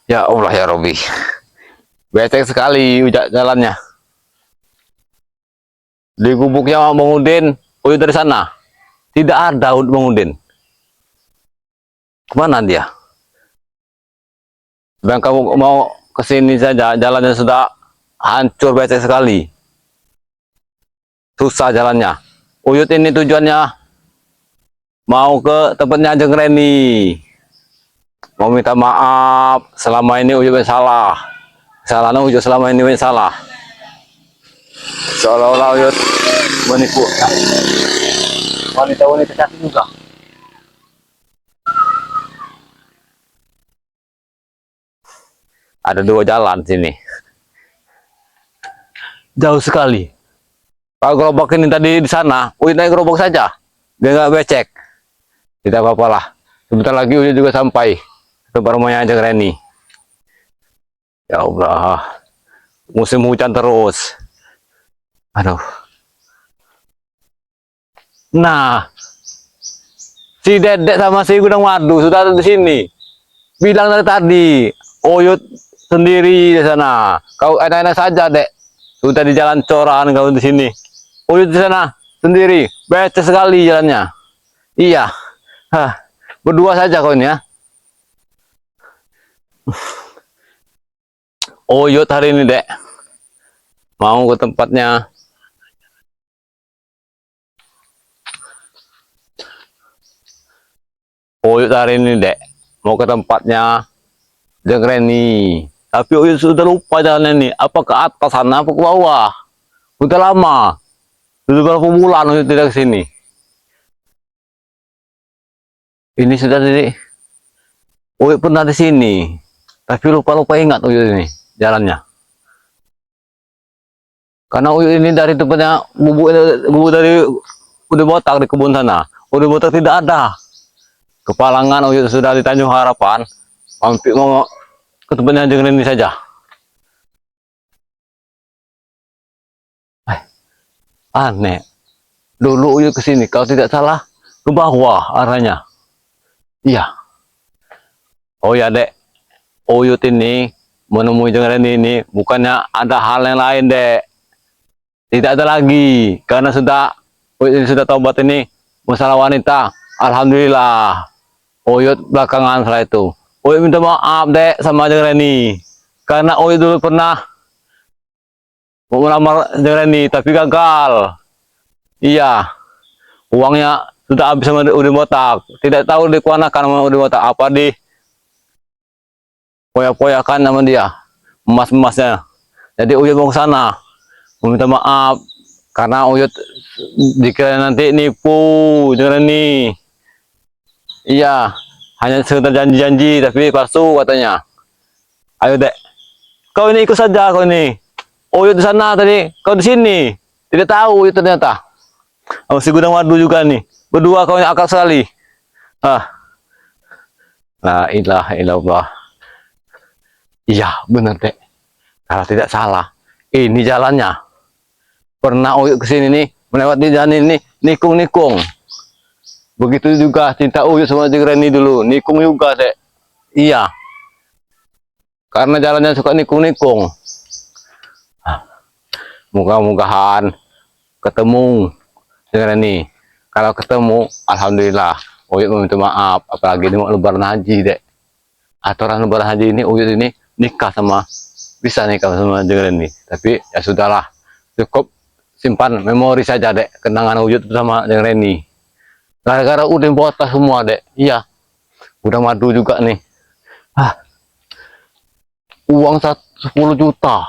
Ya Allah ya Robi, becek sekali jalannya. Di gubuknya Bang Udin, Uyut dari sana. Tidak ada Bang Udin. Kemana dia? Bang kamu mau kesini saja, jalannya sudah hancur becek sekali. Susah jalannya. Uyut ini tujuannya mau ke tempatnya Ajeng Reni. Mau minta maaf, selama ini Uyut salah. Kesalahan Uyut selama ini salah. Seolah-olah Uyut menipu. Nah, wanita-wanita cantik juga. Ada dua jalan sini. Jauh sekali. Kalau gerobak ini tadi di sana, Uyut naik gerobak saja. Dia nggak becek. Tidak apa-apa lah. Sebentar lagi Uyut juga sampai ke rumahnya Ajeng Reni. Ya Allah, musim hujan terus. Aduh. Nah, si Dedek sama si Gudang Madu sudah ada di sini. Bilang dari tadi, Uyut sendiri di sana. Kau enak-enak saja, Dek. Sudah di jalan coran kau di sini. Uyut di sana sendiri. Becek sekali jalannya. Iya. Hah. Berdua saja kau ini ya. Uyut hari ini, Dek. Mau ke tempatnya. Uyut hari ini, Dek. Mau ke tempatnya Jeng Reni. Tapi Uyut sudah lupa jalan ini. Apa ke atas sana, apa ke bawah. Udah lama. Sudah berapa bulan Uyut tidak ke sini. Ini sudah di Uyut pernah di sini. Tapi lupa-lupa ingat Uyut ini jalannya. Karena Uyut ini dari tempatnya bubuk dari udah botak di kebun sana. Udah botak tidak ada. Kepalangan Uyut sudah di Tanjung Harapan. Mampir mau ke tempatnya Jeng Reni saja. Aneh. Dulu Uyut ke sini, kalau tidak salah ke bawah arahnya. Iya. Oh ya, Dek. Uyut ini menemui Jeng Reni ini bukannya ada hal yang lain, Dek. Tidak ada lagi karena Uyut ini sudah taubat ini masalah wanita. Alhamdulillah. Uyut belakangan setelah itu. Uyut minta maaf, Dek, sama Jeng Reni. Karena Uyut dulu pernah mau melamar Jeng Reni tapi gagal. Iya. Uangnya sudah habis sama Udin Botak. Tidak tahu dikuanakan sama Udin Botak. Apa di poya-poyakan sama dia. Emas-emasnya. Jadi Uyut mau ke sana. Meminta maaf. Karena Uyut dikira nanti nipu. Jangan nih. Iya. Hanya sekedar janji-janji. Tapi palsu katanya. Ayo, Dek. Kau ini ikut saja kau ini. Uyut di sana tadi. Kau di sini. Tidak tahu Uyut ternyata. Oh, si Gudang Madu juga nih. Berdua kau ini akal sekali. Ah. La ilaha illallah. Iya, benar, Dek. Kalau tidak salah, ini jalannya. Pernah Uyut kesini nih, melewati jalan ini, nikung-nikung. Begitu juga cinta Uyut sama Jeng Reni dulu, nikung juga, Dek. Iya, karena jalannya suka nikung-nikung. Mudah-mudahan ketemu Jeng Reni. Kalau ketemu, alhamdulillah. Uyut meminta maaf, apalagi ini mau lebaran haji, Dek. Aturan lebaran haji ini Uyut ini nikah sama bisa nikah sama Jeng Reni. Tapi ya sudahlah, cukup simpan memori saja, Dek, kenangan Uyut sama Jeng Reni. Gara-gara udah botak semua, Dek. Iya, udah madu juga nih. Ah, uang 10 juta,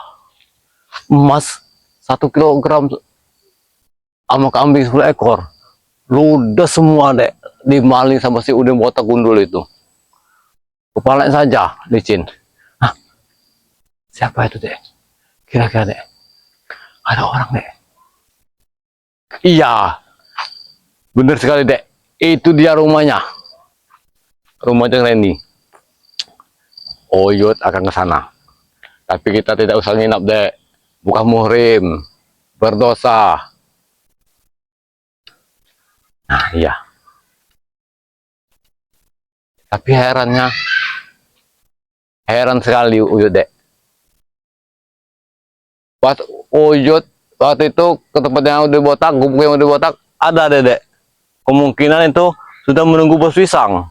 emas 1 kilogram, sama kambing 10 ekor. Ludes semua, Dek, dimaling sama si Udin botak gundul itu. Kepalanya saja licin. Hah, siapa itu, Dek? Kira-kira, Dek, ada orang, Dek? Iya, bener sekali, Dek. Itu dia rumahnya. Rumah Jeng Reni. Uyut akan ke sana. Tapi kita tidak usah nginap, Dek. Bukan muhrim. Berdosa. Nah, iya. Tapi herannya, Heran sekali Uyut, Dek. Pas Uyut waktu itu ke tempat yang udah botak, gubuk yang udah botak, ada Dek. Kemungkinan itu sudah menunggu bos pisang.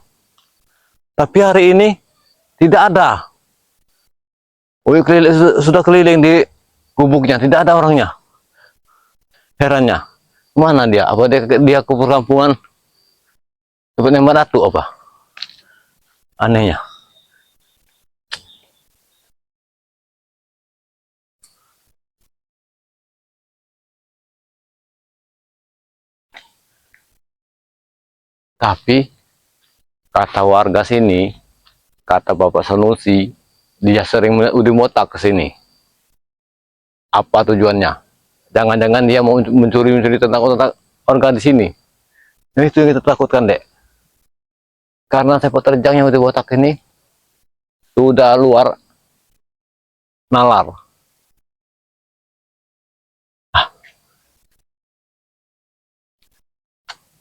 Tapi hari ini tidak ada. Uyut sudah keliling di gubuknya, tidak ada orangnya. Herannya, mana dia? Apa dia ke perkampungan? Tempat nembak datu apa? Anehnya. Tapi kata warga sini, kata Bapak Sanusi, dia sering melihat Udi Motak ke sini. Apa tujuannya? Jangan-jangan dia mau mencuri-mencuri tentang warga di sini. Nah, itu yang kita takutkan, Dek. Karena sepak terjang yang Udi Motak ini sudah luar nalar. Ah,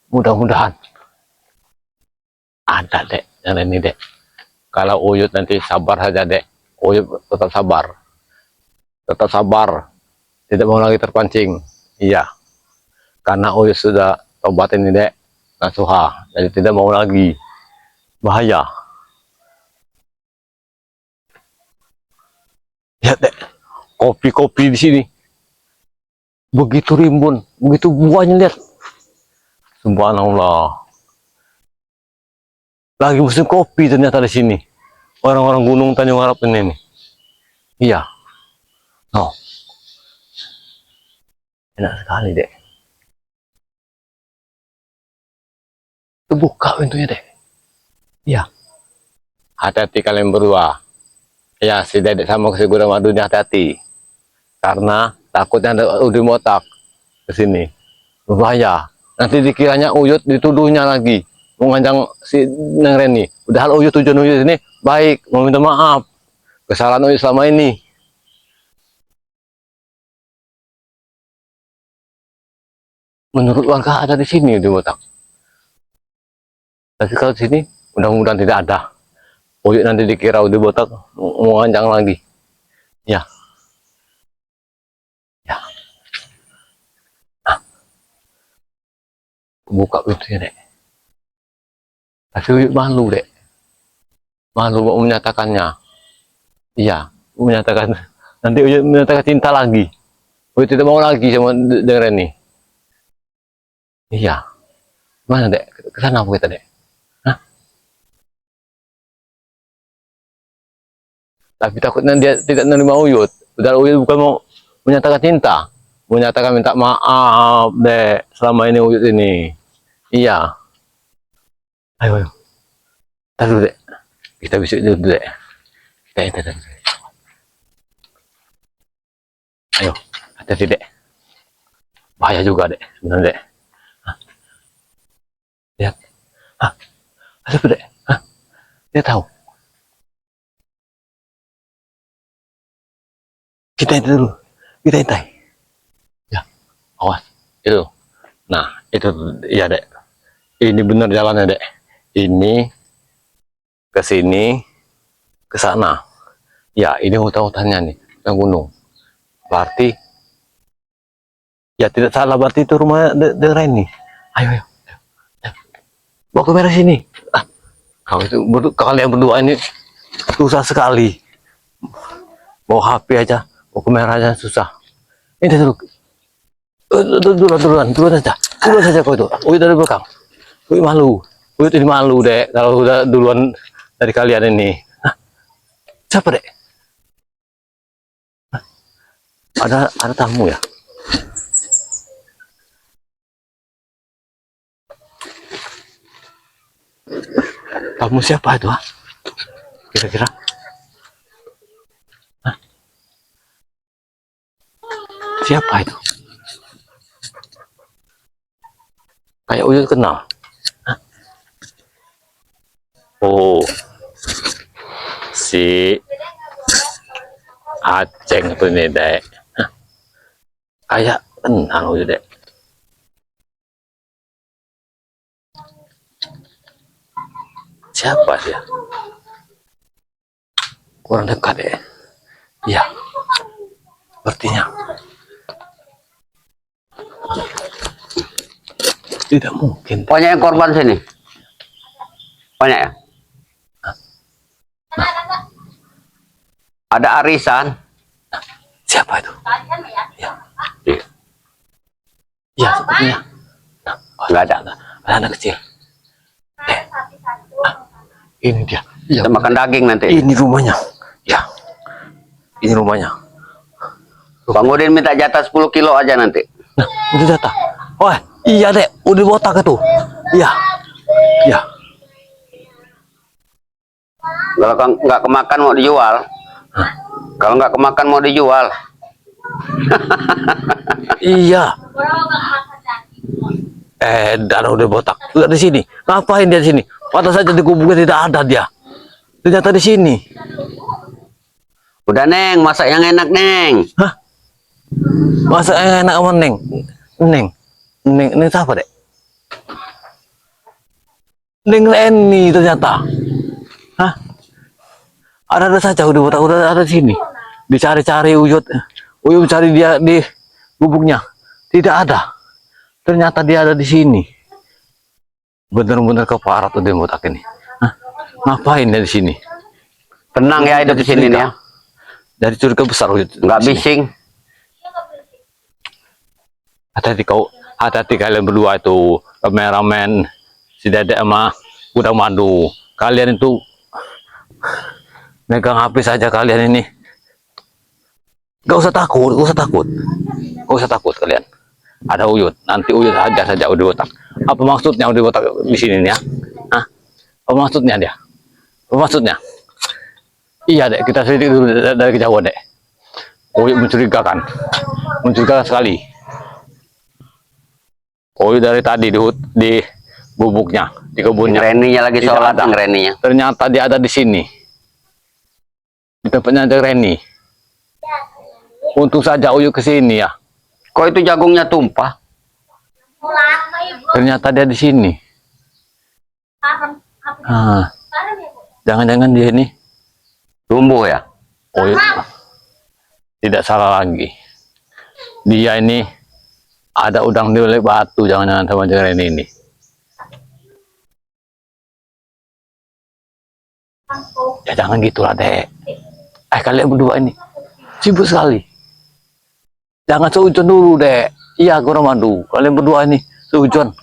mudah-mudahan ada, Dek, yang ini, Dek. Kalau Uyut nanti sabar saja, Dek. Uyut tetap sabar. Tetap sabar. Tidak mau lagi terpancing. Iya. Karena Uyut sudah tobat ini, Dek. Nasuha. Jadi tidak mau lagi. Bahaya. Lihat, Dek. Kopi-kopi di sini. Begitu rimbun. Begitu buahnya, lihat. Subhanallah. Lagi musim kopi ternyata di sini. Orang-orang Gunung Tanjung Harap ini nih. Iya. Oh, enak sekali, Dek. Terbuka pintunya, Dek. Iya. Hati-hati kalian berdua. Ya, si Dedek sama si Gura Madunya hati-hati. Karena takutnya ada Udi Motak ke sini. Berbahaya. Nanti dikiranya Uyut dituduhnya lagi. Mengancam si Neng Reni. Padahal Uyut, tujuan Uyut ini baik. Mau minta maaf. Kesalahan Uyut selama ini. Menurut warga ada di sini Udi Motak. Tapi kalau di sini mudah-mudahan tidak ada. Uyut nanti dikira Udi Motak mau ngancam lagi. Ya, ya. Nah, buka pintunya, Dek. Tapi Uyut malu, Dek. Malu mau menyatakannya. Iya, menyatakan. Nanti Uyut menyatakan cinta lagi. Uyut tidak mau lagi sama dengan Reni. Iya. Mana, Dek? Kesana apa kita, Dek? Hah? Tapi takutnya dia tidak menerima Uyut. Padahal Uyut bukan mau menyatakan cinta. Menyatakan minta maaf, Dek. Selama ini Uyut ini. Iya. Ayo, ayo. Ntar dulu, Dek. Kita bisik dulu, Dek. Kita. Ayo. Hati-hati, Dek. Bahaya juga, Dek. Benar, Dek. Hah? Lihat. Hah? Ada apa, Dek? Hah? Dia tahu. Kita itu dulu. Kita intai. Ya, awas. Itu. Nah, itu ya, Dek. Ini benar jalannya, Dek. Ini ke sini, ke sana. Ya, ini hutan-hutannya nih, yang gunung. Berarti ya tidak salah, berarti itu rumah daerah ini. Ayo, ayo. Bawa ke merah sini. Ah, kau itu kalian berdua ini susah sekali. Bawa HP aja, bawa kamera aja susah. Ini dulu. Duluan saja. Duluan saja kau itu. Oh, dari belakang. Wih, malu. Wih, ini malu, Dek. Kalau udah duluan dari kalian ini. Hah? Siapa, Dek? Hah? Ada tamu ya? Tamu siapa itu, ah? Kira-kira? Hah? Siapa itu? Kayak Uyut kenal. Hah? Oh, si Aceng tuh nih, Dek. Hah? Kayak kenal Uyut, Dek. Siapa dia? kurang dekat deh. Iya, sepertinya. Tidak mungkin. Banyak yang korban sini. Banyak ya? Ada arisan. Siapa itu? Ya, ya sepertinya. Nah, oh, Nggak ada. Ada anak kecil. Ini dia. Ya, Kita makan daging nanti. ini rumahnya. Ya, ini rumahnya. Bang Udin minta jatah 10 kilo aja nanti. Nah, udah jatah. Oh, iya dek, udah botak itu. Iya, iya. Kalau nggak kemakan mau dijual. Kalau nggak kemakan mau dijual. Iya. Dan udah botak. Udah di sini. Ngapain dia di sini? Patah saja di gubuknya tidak ada dia. Ternyata di sini. Udah Neng, masak yang enak Neng. Hah? Masa enak sama Neng? Neng siapa dek? Neng Leni ternyata. Hah? Ada saja udah botak, udah ada di sini. Dicari-cari Uyut cari dia di gubuknya. Tidak ada. Ternyata dia ada di sini. Bener-bener keparat tuh dia botak ini. Hah? Ngapain dia di sini? Tenang ya hidup di sini nih ya. Dari curiga besar Uyut. Nggak bising. Hati-hati kalian berdua itu, kameramen, si Dedek sama Udang Madu. Kalian itu megang HP saja kalian ini. Gak usah takut, gak usah takut kalian. Ada Uyut, nanti Uyut aja saja udah botak. Apa maksudnya udah botak di sini nih ya? Hah? Apa maksudnya dia? Apa maksudnya? Iya dek, kita selidiki dulu dari kejauhan dek. Uyut mencurigakan sekali. Uyut dari tadi di bubuknya, di kebunnya. Reninya lagi Tidak sholat, ada. Reninya. Ternyata dia ada di sini. Di tempatnya ada Reni. Untung saja Uyut ke sini ya. Kok itu jagungnya tumpah? Ternyata dia di sini. Jangan-jangan dia ini Tumbuh ya? Uyut tidak salah lagi. Dia ini ada udang di balik batu, jangan-jangan sama Reni ini. Ya jangan gitulah dek. Kalian berdua ini sibuk sekali. Jangan seujon dulu dek. Iya kurang madu. Kalian berdua ini seujon.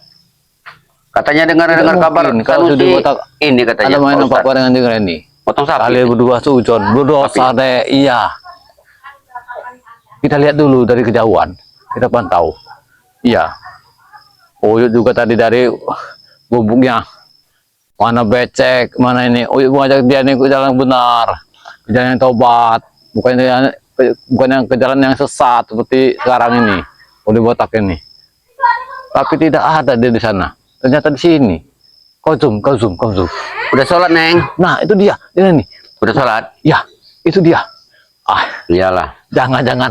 Katanya dengar kabar kalau sudah Sanusi botak ini katanya. ada main Pak apa Ustadz. dengan Reni. Potong sapi. Kalian berdua seujon berdosa dek. Iya. Kita lihat dulu dari kejauhan. Kita pantau. Iya. Uyut juga tadi dari gubuknya. Mana becek, mana ini. Uyut mau ajak dia nih ke jalan benar. Ke jalan yang tobat. Bukan yang ke jalan yang sesat seperti sekarang ini. Udah botak ini. Tapi tidak ada dia di sana. Ternyata di sini. Kau zoom. Udah sholat Neng? Nah, itu dia. Ini nih. Udah sholat? Ya, itu dia. Iyalah. Jangan.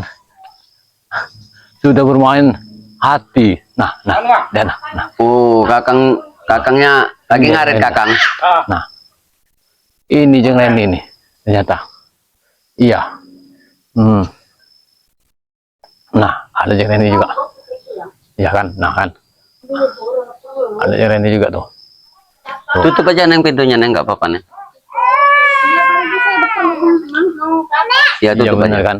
Sudah bermain hati. Nah. Kakangnya lagi ngarit kakang. Nah, ini jeung Reni nih ternyata. Iya. Nah, ada jeung Reni juga. Iya kan? Nah kan. Ada jeung Reni juga tuh. Tutup aja Neng pintunya Neng, nggak apa-apa Neng. Ya Iya tutup benar aja. kan.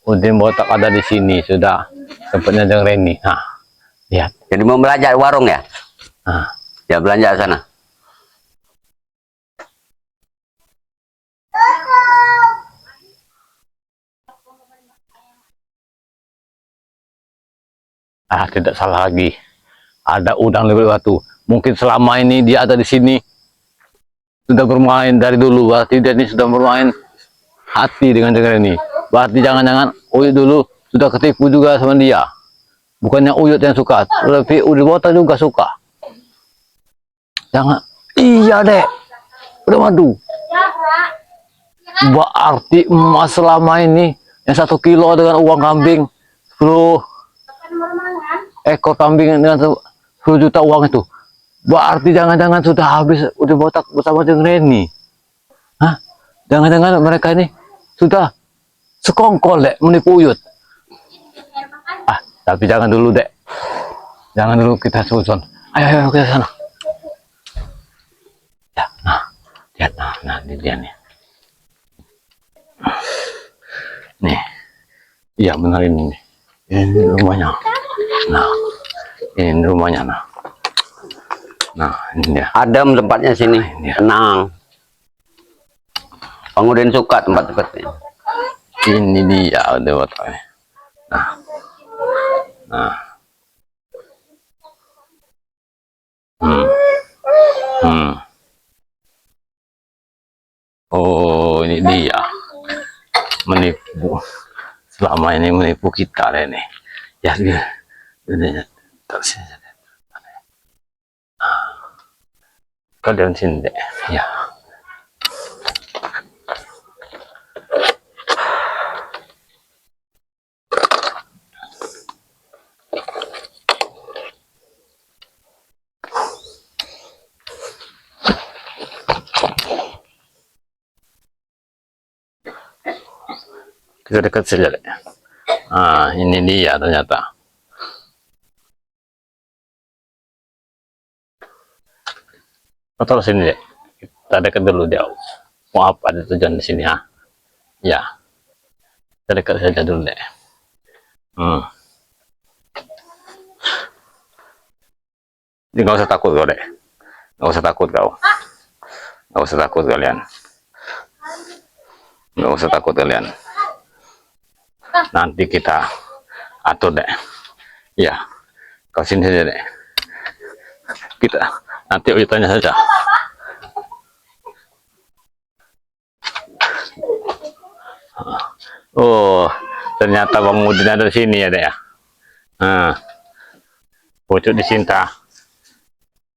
Udin botak ada di sini sudah. Tempatnya jeung Reni. Nah, lihat. Jadi mau belajar warung ya? Nah. Ya belanja sana. Tidak salah lagi. Ada udang di balik batu. Mungkin selama ini dia ada di sini. Sudah bermain dari dulu. Berarti dia ini sudah bermain hati dengan ini. Berarti jangan-jangan Uyut dulu sudah ketipu juga sama dia. Bukannya Uyut yang suka, tapi Uyut botak juga suka. Jangan. Iya dek. Udah madu. Berarti emas selama ini yang 1 kilo dengan uang kambing 10 ekor kambing dengan 10 juta uang itu. Berarti jangan-jangan sudah habis udah botak bersama dengan Reni. Hah? Jangan-jangan mereka ini sudah sekongkol dek menipu Uyut. Tapi jangan dulu dek. Jangan dulu kita susun. Ayo kita sana. Ya, nah, lihat, nah, ini dia nih. Nih, iya benar ini nih. Ini rumahnya. Nah, ini rumahnya nah. Nah, ini dia. Adem tempatnya sini, tenang. Bang Udin suka tempat-tempatnya. Ini dia udah botolnya. Nah. Oh, ini dia menipu. Selama ini menipu kita deh nih. Ya dia, terus kalian sini deh. Ya. Kita dekat saja deh. Ini dia ternyata. Taruh sini deh. Kita dekat dulu dia. Mau apa ada tujuan di sini ha? Ya. Kita dekat saja dulu deh. Jadi nggak usah takut kau deh. Nggak usah takut kau. Nggak usah takut kalian. Nggak usah takut kalian. Nanti kita atur deh. Ya, kau sini saja deh. Kita nanti Uyut tanya saja. Oh, ternyata Bang Udin ada di sini ya deh ya. Pucuk dicinta.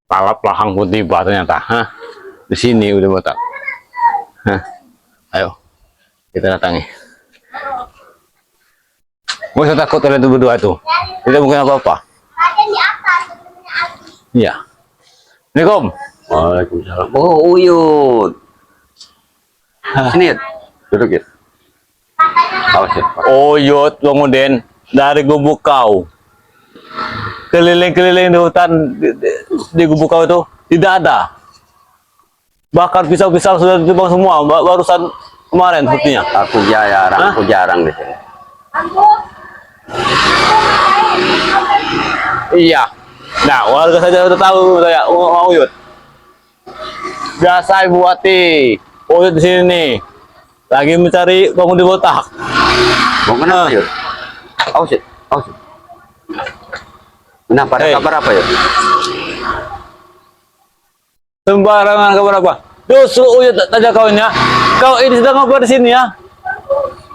Palap lahang pun tiba ternyata. Di sini udah botak. Ayo, kita datangi. Gak usah takut kalian tuh berdua tuh. Tidak mungkin apa-apa. Iya. Assalamualaikum. Waalaikumsalam. Oh, Uyut. Sini, Yud. Duduk, Yud. Awas, Yud. Uyut, Bang Udin, dari gubuk kau. Keliling-keliling di hutan di gubuk kau itu tidak ada. Bahkan pisau-pisau sudah ditebang semua, barusan kemarin buktinya. Aku jarang di sini. Iya. Nah, warga saja udah tahu saya mau Uyut. Biasa Ibu Wati, Uyut di sini nih. Lagi mencari Bang Udin botak. Mau kenapa, Yud? Awas, Yud. Awas, Yud. Kenapa? Ada kabar apa, Yud? Sembarangan kabar apa? Justru Uyut tanya kaunya. Kau ini sedang apa di sini ya?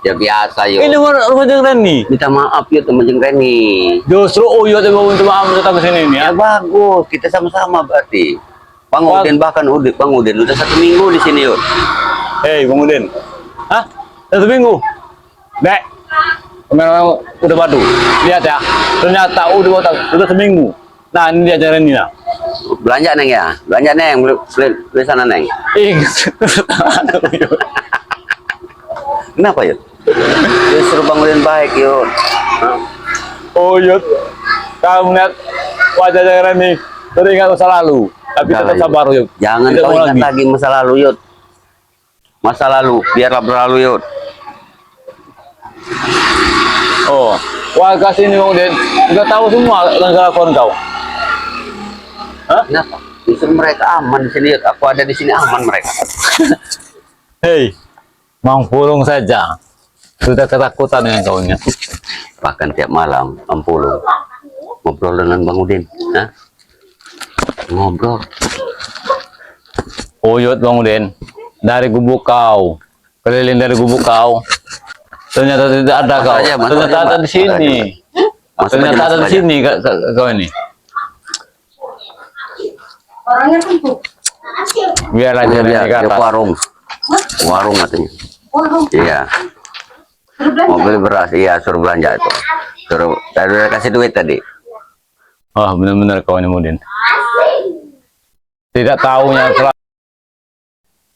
Ya biasa, Yud. Ini rumah Jeng Reni. Minta maaf, Yud, sama Jeng Reni. Justru Uyut yang mau minta maaf datang ke sini nih ya. Ya bagus, kita sama-sama berarti. Bang Udin Bang Udin udah 1 minggu di sini, Yud. Hei, Bang Udin. Hah? 1 minggu? Dek, kemarin udah badu. Lihat ya, ternyata udah botak, udah 1 minggu. Nah, ini dia Jeng Reni lah. Belanja, Neng ya? Belanja, Neng. Beli sana, Neng. Kenapa, Yud? Justru Bang Udin baik, Yud. Uyut, kamu lihat wajah Jeng Reni, teringat masa lalu. Tapi tetap sabar, Uyut. Jangan Tidak kau mau ingat lagi masa lalu, Yud. Masa lalu, biarlah berlalu, Yud. Oh, warga sini Bang Udin udah tahu semua tentang kelakuan kau. Hah? Kenapa? Justru mereka aman di sini, Yud. Aku ada di sini aman mereka. Hei, Mang Pulung saja sudah ketakutan dengan kau nya. Bahkan tiap malam, Ampulung ngobrol dengan Bang Udin. Hah? Ngobrol. Uyut Bang Udin dari gubuk kau, keliling dari gubuk kau. Ternyata tidak ada kau. Ternyata ada di sini. Ternyata ada di sini kau ini. Orangnya tentu. Biar aja Dia naik ke atas. warung katanya. Warung. Iya. Mau beli beras, iya suruh belanja itu. Suruh, saya udah kasih duit tadi. Oh, benar-benar kau ini Udin. Tidak tahunya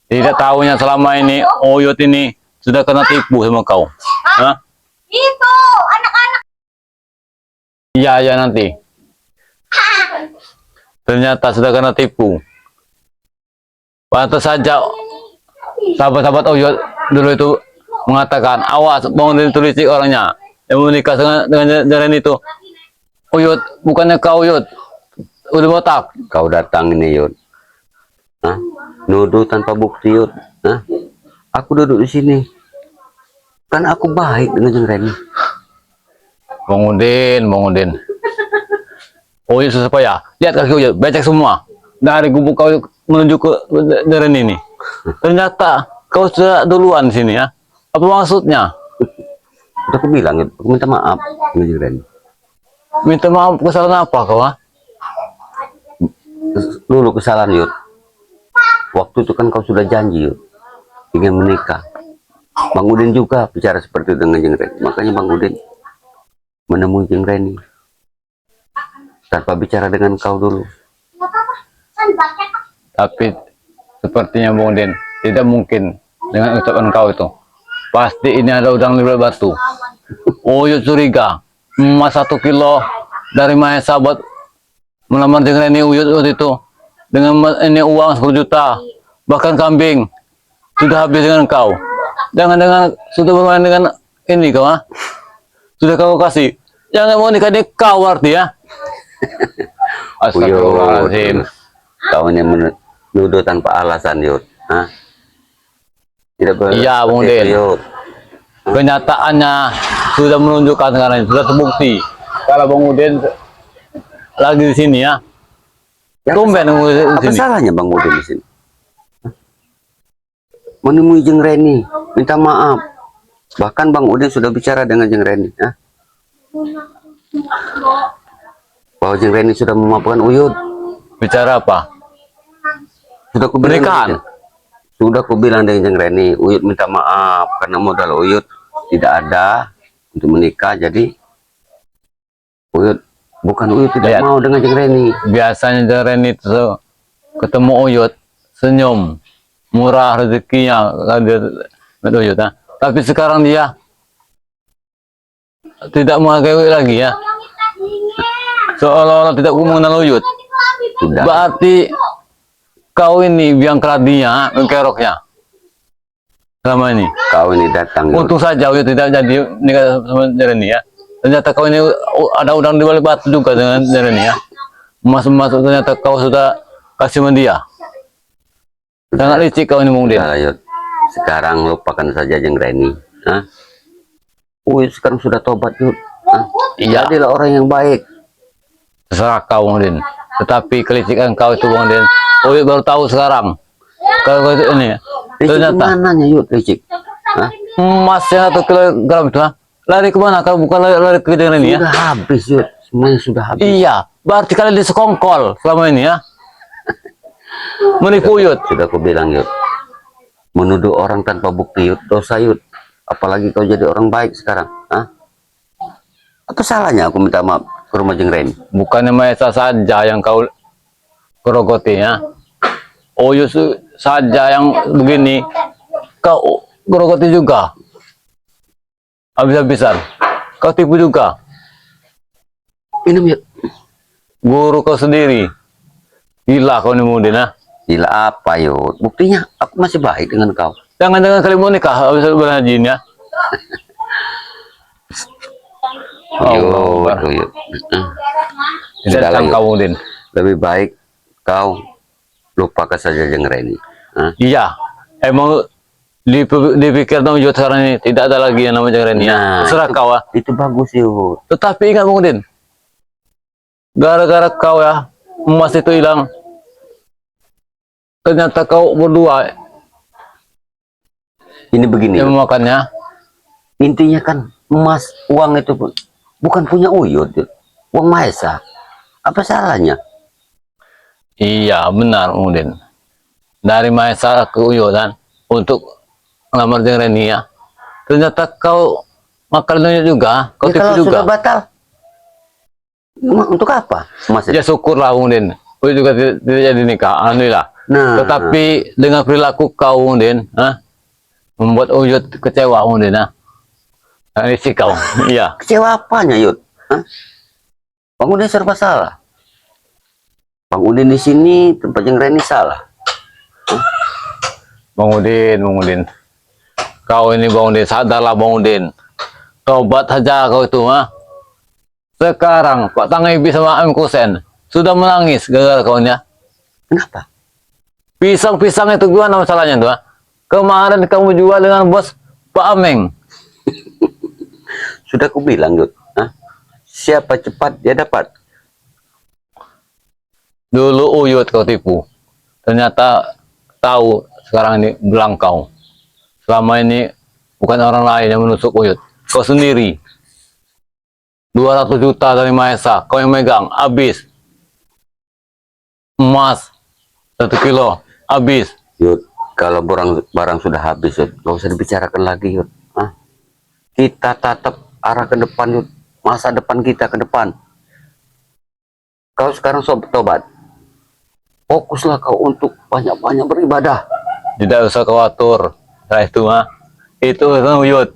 Tidak tahunya selama ini Uyut ini sudah kena tipu sama kau. Hah? Itu anak-anak. Iya, ya nanti. Ternyata sudah kena tipu. Pantas saja sahabat-sahabat Uyut dulu itu mengatakan, awas, bangun dari tulis orangnya yang menikah dengan jalan itu. Uyut, bukannya kau Uyut, udah botak. Kau datang ini Yud, hah? Nuduh tanpa bukti Yud, hah? Aku duduk di sini, kan aku baik dengan Jeng Reni. Bang Udin. Uyut susah payah. Lihat kaki Uyut, becek semua. Dari gubuk kau menuju ke jalan ini. Ternyata kau sudah duluan sini ya. Apa maksudnya? Udah aku bilang Yud, aku minta maaf dengan Jeng Reni. Minta maaf, kesalahan apa kau? Ha? Dulu kesalahan Yud, waktu itu kan kau sudah janji Yud, ingin menikah. Bang Udin juga bicara seperti itu dengan Jeng Reni. Makanya Bang Udin menemui Jeng Reni tanpa bicara dengan kau dulu. Tapi sepertinya Bang Udin tidak mungkin dengan ucapan kau itu. Pasti ini ada udang di balik batu. Uyut curiga emas 1 kilo dari Mahesa buat melamar Jeng Reni. Uyut waktu itu dengan ini uang 10 juta, bahkan kambing sudah habis dengan kau. Jangan sudah bermain dengan ini kau, ha? Sudah kau kasih. Jangan mau nikah di kau arti ya. Astagfirullahaladzim. Kau ini menuduh tanpa alasan Yud, hah? Tidak boleh. Iya Bang Udin. Yud. Kenyataannya sudah menunjukkan sekarang, sudah terbukti. Kalau Bang Udin lagi di sini ya. Tumben di Apa sini. salahnya Bang Udin di sini? Hah? Menemui Jeng Reni, minta maaf. Bahkan Bang Udin sudah bicara dengan Jeng Reni, hah? Bahwa Jeng Reni sudah memaafkan Uyut. Bicara apa? Sudah aku bilang Pernikahan? dengan- Sudah aku bilang dengan Jeng Reni, Uyut minta maaf karena modal Uyut tidak ada untuk menikah. Jadi Uyut tidak Lihat. mau dengan Jeng Reni. Biasanya Jeng Reni itu ketemu Uyut senyum, murah rezekinya kalau dia dengan Uyut, ha? Tapi sekarang dia tidak menghargai lagi ya. Seolah-olah tidak mengenal Uyut. Sudah. Berarti kau ini biang keladinya, keroknya selama ini. Kau ini datang Yud. Untung saja Uyut tidak jadi nikah sama Jeremy ya. Ternyata kau ini ada udang di balik batu juga dengan Jeremy ya. Masuk ternyata kau sudah kasih sama dia. Sangat licik kau ini Bang Udin. Sudah, Yud. Sekarang lupakan saja Jeng Reni, hah? Uyut sekarang sudah tobat Yud, hah? Iya. Jadilah orang yang baik. Terserah kau Bang Udin. Tetapi kelicikan kau itu Bang Udin, Uyut baru tahu sekarang. Kalau kau itu ini Licik ternyata mananya Yud, licik, hah? emas yang 1 kilogram itu, ha? Lari kemana? Kalau bukan lari ke Jeremy ya. Sudah habis Yud, semuanya sudah habis. Iya, berarti kalian disekongkol selama ini ya. Menipu Uyut. Sudah aku bilang Yud, menuduh orang tanpa bukti Yud, dosa Yud. Apalagi kau jadi orang baik sekarang, hah? Apa salahnya aku minta maaf ke rumah Jeng Reni? Bukannya Mahesa saja yang kau gerogoti ya. Uyut saja yang begini kau gerogoti juga. Habis-habisan. Kau tipu juga. Minum Yud. Guru kau sendiri. Gila kau ini Udin ya. Gila apa Yud? Buktinya aku masih baik dengan kau. Jangan-jangan kalian mau nikah habis berhaji ya. Yud, Yud. Tidak Sudahlah, Yud. kau Udin. Lebih baik kau lupakan saja Jeng Reni, hah? Iya. Emang dipikir dong Uyut sekarang ini tidak ada lagi yang namanya Jeng Reni ya. Nah, Terserah kau ya. Itu bagus Yud. Tetapi ingat Bang Udin, gara-gara kau ya emas itu hilang. Ternyata kau berdua Ini begini yang Yud. memakannya. Intinya kan emas, uang itu bukan punya Uyut Yud. Uang Mahesa. Apa salahnya? Iya benar Bang Udin. Dari Mahesa ke Uyut kan untuk ngelamar Jeng Reni ya. Ternyata kau makan Uyut juga, kau Ya, tipu kalau juga. sudah batal, untuk apa emas itu? Ya syukurlah Bang Udin. Uyut juga tidak jadi nikah. Alhamdulillah. Nah, Tetapi dengan perilaku kau Udin, membuat Uyut kecewa Udin, Risik kau. Iya. kecewa apanya Yud? Hah? Bang Udin serba salah. Bang Udin di sini tempat yang Reni salah. Bang Udin. Kau ini Bang Udin, sadarlah Bang Udin. Tobat saja kau itu, Sekarang Pak Tangibi sama Am Kusen sudah menangis gara-gara kaunya. Kenapa? Pisang-pisang itu gimana masalahnya tuh? Kemarin kamu jual dengan bos Pak Ameng. Sudah aku bilang Yud. Hah? Siapa cepat dia dapat. Dulu Uyut kau tipu. Ternyata tahu sekarang ini belangkau. Selama ini bukan orang lain yang menusuk Uyut. Kau sendiri. 200 juta dari Maesa. Kau yang megang. Habis. Emas. 1 kilo. Habis. Yud, kalau barang sudah habis Yud, gak usah dibicarakan lagi Yud. Hah? Kita tatap arah ke depan Yud. Masa depan kita ke depan. Kau sekarang tobat. Fokuslah kau untuk banyak-banyak beribadah. Tidak usah khawatir. Nah itu itu Uyut.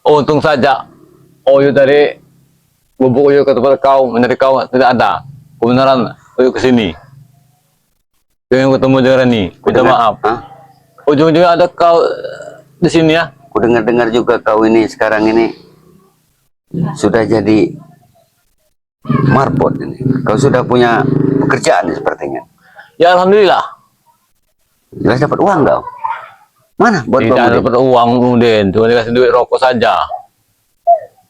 Untung saja Uyut dari bubuk Uyut ke tempat kau, mencari kau tidak ada. Kebenaran Uyut ke sini. Yang ketemu dengan Reni. Minta maaf. Ujung-ujungnya ada kau di sini ya. Aku dengar-dengar juga kau ini sekarang ini sudah jadi marbot ini. Kau sudah punya pekerjaan sepertinya. Ya Alhamdulillah. Jelas dapat uang kau. Mana buat Tidak Bang Udin? dapat uang Udin, cuma dikasih duit rokok saja.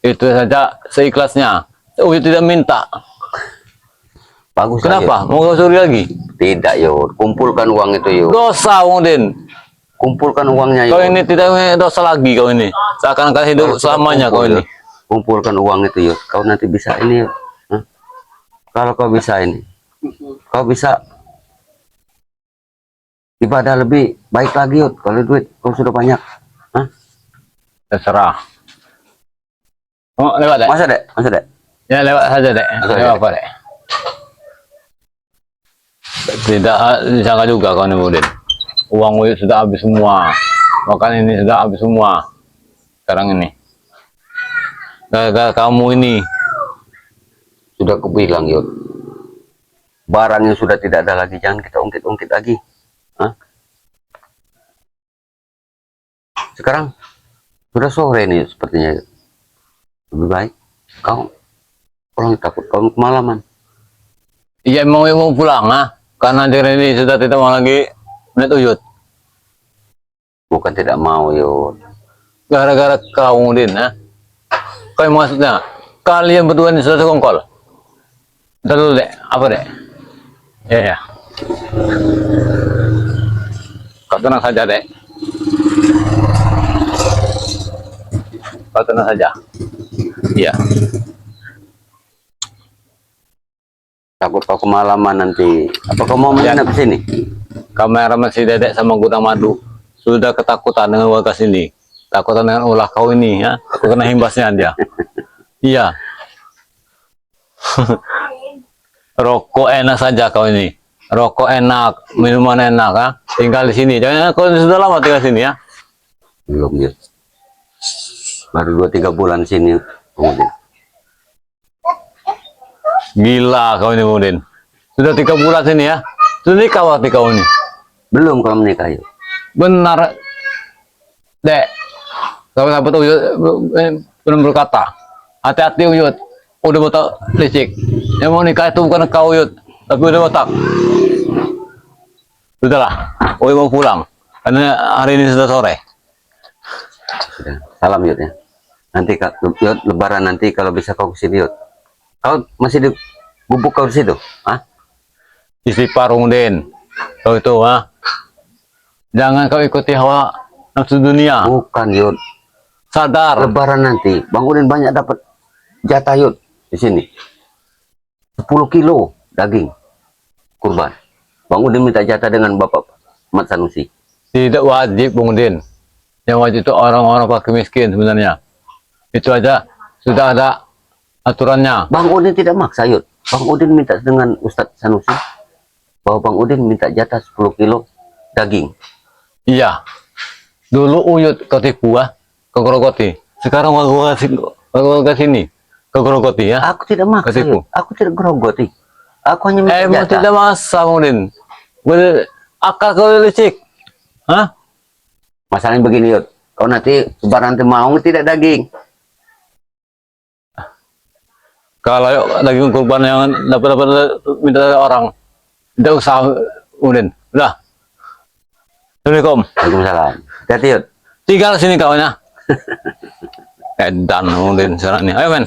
Itu saja seikhlasnya. Uyut tidak minta. Bagus. Kenapa? Mau kau suruh lagi? Tidak Yud. Kumpulkan uang itu Yud. Dosa Udin. Kumpulkan uangnya Yud. Kau ini tidak punya dosa lagi kau ini. Seakan-akan hidup selamanya kau ini. Kumpulkan uang itu Yud. Kau nanti bisa ini Yud. Hah? Kalau kau bisa ini, kau bisa ibadah lebih baik lagi Yud. Kalau duit kau sudah banyak. Hah? Terserah. Oh, lewat dek? Masa dek? Ya lewat saja dek. Lewat apa dek? Tidak disangka juga kau nih Udin. Uang Uyut sudah habis semua. Makan ini sudah habis semua. Sekarang ini. Gara-gara kamu ini. Sudah aku bilang Yud. Barang yang sudah tidak ada lagi jangan kita ungkit-ungkit lagi. Hah? Sekarang sudah sore nih sepertinya. Lebih baik kau pulang, takut kau kemalaman. Iya mau pulang karena dari ini sudah tidak mau lagi melihat Uyut. Bukan tidak mau Yud. Gara-gara kau Udin Kau maksudnya kalian berdua ini sudah sekongkol. Bentar dulu dek. Apa dek? Ya. Kau tenang saja dek. Kau tenang saja. Iya. Takut kau kemalaman nanti. Apa kau mau menginap di sini? Kameramen si dedek sama gudang madu sudah ketakutan dengan warga sini. Takutan dengan ulah kau ini ya. Aku kena imbasnya dia. Iya. Rokok enak saja kau ini. Rokok enak, minuman enak Tinggal di sini. Jangan kau sudah lama tinggal di sini ya. Belum Yud. Baru 2-3 bulan sini kemudian. Gila kau ini Udin. Sudah 3 bulan sini ya. Sudah nikah waktu kau ini. Belum kalau menikah Yud. Benar. Dek. Kau sahabat Uyut belum berkata. Hati-hati Uyut. Udah botak licik. Yang mau nikah itu bukan kau Uyut. Tapi udah botak. Sudahlah. Uyut mau pulang. Karena hari ini sudah sore. Sudah. Salam Yud ya. Nanti Yud, lebaran nanti kalau bisa kau kesini Yud. Kau masih di gubuk kau di situ? Istighfar Udin. Kau itu jangan kau ikuti hawa nafsu dunia. Bukan Yud. Sadar. Lebaran nanti Bang Udin banyak dapat jatah Yud di sini. 10 kilo daging kurban. Bang Udin minta jatah dengan Bapak Ahmad Sanusi. Tidak wajib Bung Udin. Yang wajib itu orang-orang fakir miskin sebenarnya. Itu aja sudah ada aturannya. Bang Udin tidak maksa Yud. Bang Udin minta dengan Ustadz Sanusi. bahwa Bang Udin minta jatah 10 kilo daging. Iya. Dulu Uyut ke gua ke Grogoti. Sekarang gua ke sini ke Grogoti ya. Aku tidak maksa, Ketipu. Yud. Aku tidak grogoti. Aku hanya minta Emang jatah. tidak masa, Udin. Gue akal kau licik. Hah? Masalahnya begini, Yud. Kau nanti nanti mau tidak daging. Kalau daging kurban yang dapat minta dari orang, tidak usah, Udin. Udah. Assalamualaikum. Waalaikumsalam. Hati, Yud. Tinggal sini kawannya. Edan, Udin sekarang ini. Ayo, men.